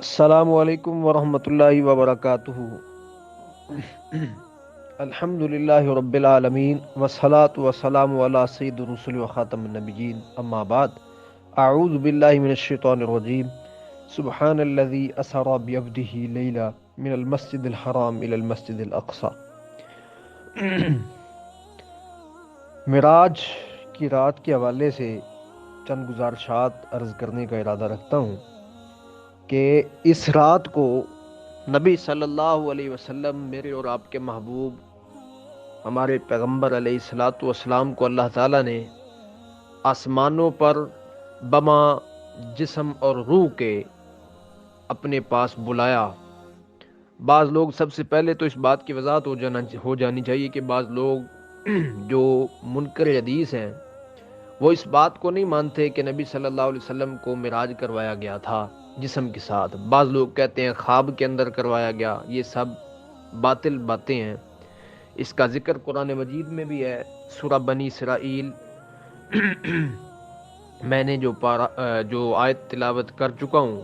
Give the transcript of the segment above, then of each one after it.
السلام علیکم ورحمۃ اللہ وبرکاتہ۔ الحمد للہ رب العالمین والصلاة والسلام علی سید الرسل وخاتم النبیین، اما بعد، اعوذ باللہ من الشیطان الرجیم۔ سبحان الذی اسری بعبدہ لیلا من المسجد الحرام الی المسجد الاقصی۔ معراج کی رات کے حوالے سے چند گزارشات عرض کرنے کا ارادہ رکھتا ہوں کہ اس رات کو نبی صلی اللہ علیہ وسلم، میرے اور آپ کے محبوب ہمارے پیغمبر علیہ الصلاۃ والسلام کو اللہ تعالیٰ نے آسمانوں پر بما جسم اور روح کے اپنے پاس بلایا۔ بعض لوگ، سب سے پہلے تو اس بات کی وضاحت ہو جانی چاہیے کہ بعض لوگ جو منکر حدیث ہیں وہ اس بات کو نہیں مانتے کہ نبی صلی اللہ علیہ وسلم کو معراج کروایا گیا تھا جسم کے ساتھ۔ بعض لوگ کہتے ہیں خواب کے اندر کروایا گیا۔ یہ سب باطل باتیں ہیں۔ اس کا ذکر قرآن مجید میں بھی ہے، سورہ بنی اسرائیل میں نے جو آیت تلاوت کر چکا ہوں۔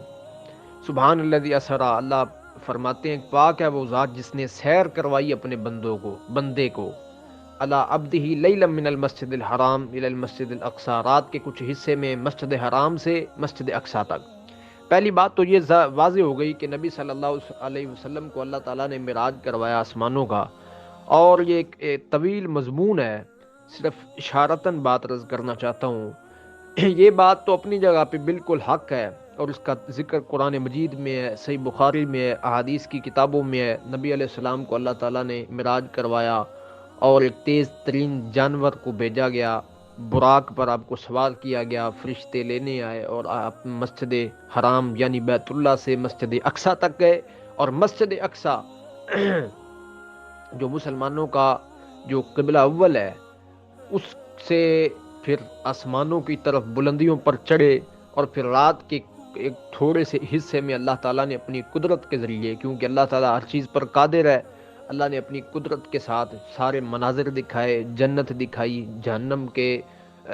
سبحان الذی اسری، اللہ فرماتے ہیں پاک ہے وہ ذات جس نے سیر کروائی اپنے بندے کو علی عبدہ لیلا من المسجد الحرام الی المسجد الاقصی، رات کے کچھ حصے میں مسجد حرام سے مسجد اقصی تک۔ پہلی بات تو یہ واضح ہو گئی کہ نبی صلی اللہ علیہ وسلم کو اللہ تعالیٰ نے معراج کروایا آسمانوں کا، اور یہ ایک طویل مضمون ہے، صرف اشارتاً بات عرض کرنا چاہتا ہوں۔ یہ بات تو اپنی جگہ پہ بالکل حق ہے، اور اس کا ذکر قرآن مجید میں ہے، صحیح بخاری میں ہے، احادیث کی کتابوں میں ہے۔ نبی علیہ السلام کو اللہ تعالیٰ نے معراج کروایا اور ایک تیز ترین جانور کو بھیجا گیا، براق پر آپ کو سوار کیا گیا، فرشتے لینے آئے اور آپ مسجد حرام یعنی بیت اللہ سے مسجد اقصی تک گئے۔ اور مسجد اقصی جو مسلمانوں کا جو قبلہ اول ہے، اس سے پھر آسمانوں کی طرف بلندیوں پر چڑھے، اور پھر رات کے ایک تھوڑے سے حصے میں اللہ تعالیٰ نے اپنی قدرت کے ذریعے، کیونکہ اللہ تعالیٰ ہر چیز پر قادر ہے، اللہ نے اپنی قدرت کے ساتھ سارے مناظر دکھائے، جنت دکھائی، جہنم کے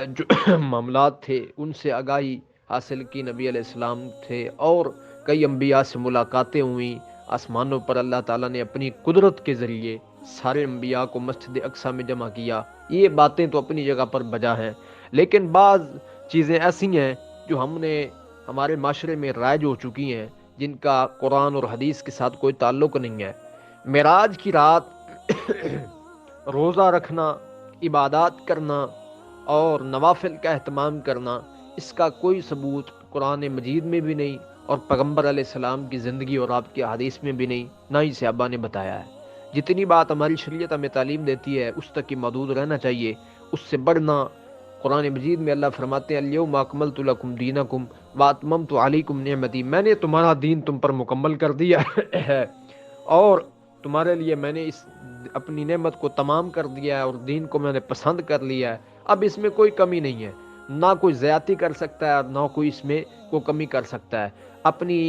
جو معاملات تھے ان سے آگاہی حاصل کی نبی علیہ السلام تھے، اور کئی انبیاء سے ملاقاتیں ہوئیں۔ آسمانوں پر اللہ تعالیٰ نے اپنی قدرت کے ذریعے سارے انبیاء کو مسجد اقصی میں جمع کیا۔ یہ باتیں تو اپنی جگہ پر بجا ہیں، لیکن بعض چیزیں ایسی ہیں جو ہمارے معاشرے میں رائج ہو چکی ہیں، جن کا قرآن اور حدیث کے ساتھ کوئی تعلق نہیں ہے۔ معراج کی رات روزہ رکھنا، عبادات کرنا اور نوافل کا اہتمام کرنا، اس کا کوئی ثبوت قرآن مجید میں بھی نہیں، اور پیغمبر علیہ السلام کی زندگی اور آپ کی حدیث میں بھی نہیں، نہ ہی صحابہ نے بتایا ہے۔ جتنی بات ہماری شریعت ہمیں تعلیم دیتی ہے اس تک ہی محدود رہنا چاہیے، اس سے بڑھنا۔ قرآن مجید میں اللہ فرماتے ہیں الیوم اکملت لکم دینکم واتممت علیکم نعمتی، میں نے تمہارا دین تم پر مکمل کر دیا ہے، اور تمہارے لیے میں نے اس اپنی نعمت کو تمام کر دیا ہے، اور دین کو میں نے پسند کر لیا ہے۔ اب اس میں کوئی کمی نہیں ہے، نہ کوئی زیادتی کر سکتا ہے اور نہ کوئی اس میں کوئی کمی کر سکتا ہے۔ اپنی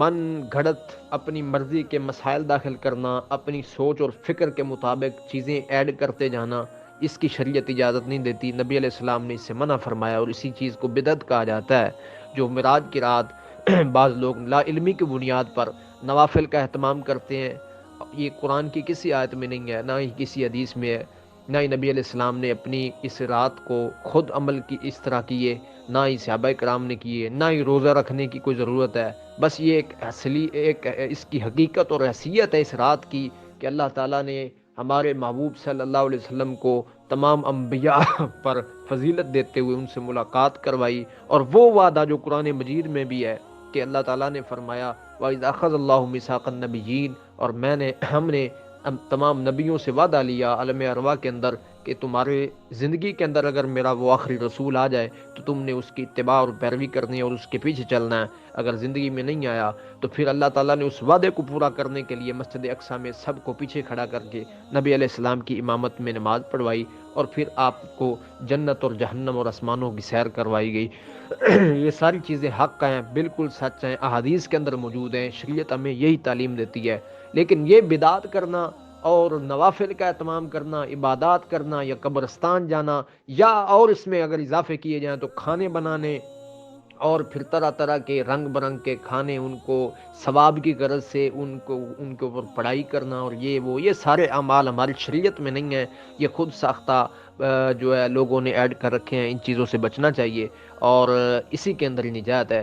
من گھڑت، اپنی مرضی کے مسائل داخل کرنا، اپنی سوچ اور فکر کے مطابق چیزیں ایڈ کرتے جانا، اس کی شریعت اجازت نہیں دیتی۔ نبی علیہ السلام نے اس سے منع فرمایا، اور اسی چیز کو بدعت کہا جاتا ہے۔ جو معراج کی رات بعض لوگ لا علمی کی بنیاد پر نوافل کا اہتمام کرتے ہیں، یہ قرآن کی کسی آیت میں نہیں ہے، نہ ہی کسی حدیث میں ہے، نہ ہی نبی علیہ السلام نے اپنی اس رات کو خود عمل کی اس طرح کیے، نہ ہی صحابہ کرام نے کیے، نہ ہی روزہ رکھنے کی کوئی ضرورت ہے۔ بس یہ ایک اس کی حقیقت اور حیثیت ہے اس رات کی کہ اللہ تعالیٰ نے ہمارے محبوب صلی اللہ علیہ وسلم کو تمام انبیاء پر فضیلت دیتے ہوئے ان سے ملاقات کروائی، اور وہ وعدہ جو قرآن مجید میں بھی ہے کہ اللہ تعالیٰ نے فرمایا وَإِذْ أَخَذَ اللَّهُ مِيثَاقَ النَّبِيِّينَ، اور میں نے ہم نے تمام نبیوں سے وعدہ لیا عالم ارواح کے اندر کہ تمہارے زندگی کے اندر اگر میرا وہ آخری رسول آ جائے تو تم نے اس کی اتباع اور پیروی کرنی ہے اور اس کے پیچھے چلنا ہے۔ اگر زندگی میں نہیں آیا تو پھر اللہ تعالیٰ نے اس وعدے کو پورا کرنے کے لیے مسجد اقصی میں سب کو پیچھے کھڑا کر کے نبی علیہ السلام کی امامت میں نماز پڑھوائی، اور پھر آپ کو جنت اور جہنم اور آسمانوں کی سیر کروائی گئی۔ یہ ساری چیزیں حق ہیں، بالکل سچ ہیں، احادیث کے اندر موجود ہیں، شریعت ہمیں یہی تعلیم دیتی ہے۔ لیکن یہ بدعت کرنا اور نوافل کا اہتمام کرنا، عبادات کرنا، یا قبرستان جانا، یا اور اس میں اگر اضافے کیے جائیں تو کھانے بنانے اور پھر طرح طرح کے رنگ برنگ کے کھانے، ان کو ثواب کی غرض سے ان کے اوپر پڑھائی کرنا، اور یہ سارے اعمال ہماری شریعت میں نہیں ہیں، یہ خود ساختہ جو ہے لوگوں نے ایڈ کر رکھے ہیں۔ ان چیزوں سے بچنا چاہیے، اور اسی کے اندر ہی نجات ہے۔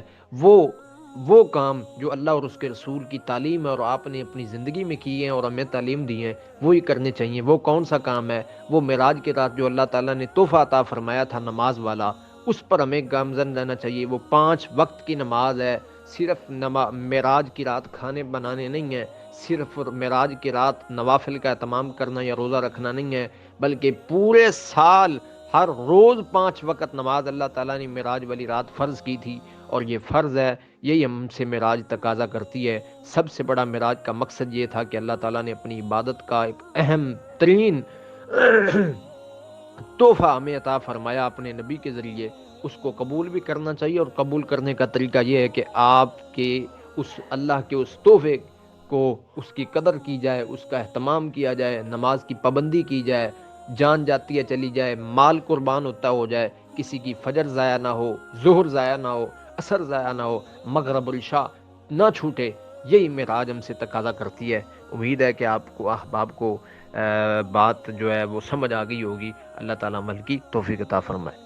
وہ کام جو اللہ اور اس کے رسول کی تعلیم ہے اور آپ نے اپنی زندگی میں کی ہیں اور ہمیں تعلیم دی ہیں، وہی کرنے چاہیے۔ وہ کون سا کام ہے؟ وہ معراج کی رات جو اللہ تعالیٰ نے تحفہ عطا فرمایا تھا نماز والا، اس پر ہمیں گامزن رہنا چاہیے۔ وہ 5 وقت کی نماز ہے، صرف معراج کی رات کھانے بنانے نہیں ہے، صرف معراج کی رات نوافل کا اہتمام کرنا یا روزہ رکھنا نہیں ہے، بلکہ پورے سال ہر روز 5 وقت نماز اللہ تعالیٰ نے معراج والی رات فرض کی تھی، اور یہ فرض ہے، یہی ہم سے معراج تقاضا کرتی ہے۔ سب سے بڑا معراج کا مقصد یہ تھا کہ اللہ تعالیٰ نے اپنی عبادت کا ایک اہم ترین تحفہ ہمیں عطا فرمایا اپنے نبی کے ذریعے، اس کو قبول بھی کرنا چاہیے۔ اور قبول کرنے کا طریقہ یہ ہے کہ آپ کے اس اللہ کے اس تحفے کو، اس کی قدر کی جائے، اس کا اہتمام کیا جائے، نماز کی پابندی کی جائے، جان جاتی ہے چلی جائے، مال قربان ہوتا ہو جائے، کسی کی فجر ضائع نہ ہو، ظہر ضائع نہ ہو، عصر ضائع نہ ہو، مغرب العشاء نہ چھوٹے۔ یہی معراج ہم سے تقاضا کرتی ہے۔ امید ہے کہ آپ کو احباب کو بات جو ہے وہ سمجھ آ گئی ہوگی۔ اللہ تعالیٰ عمل کی توفیق عطا فرمائے۔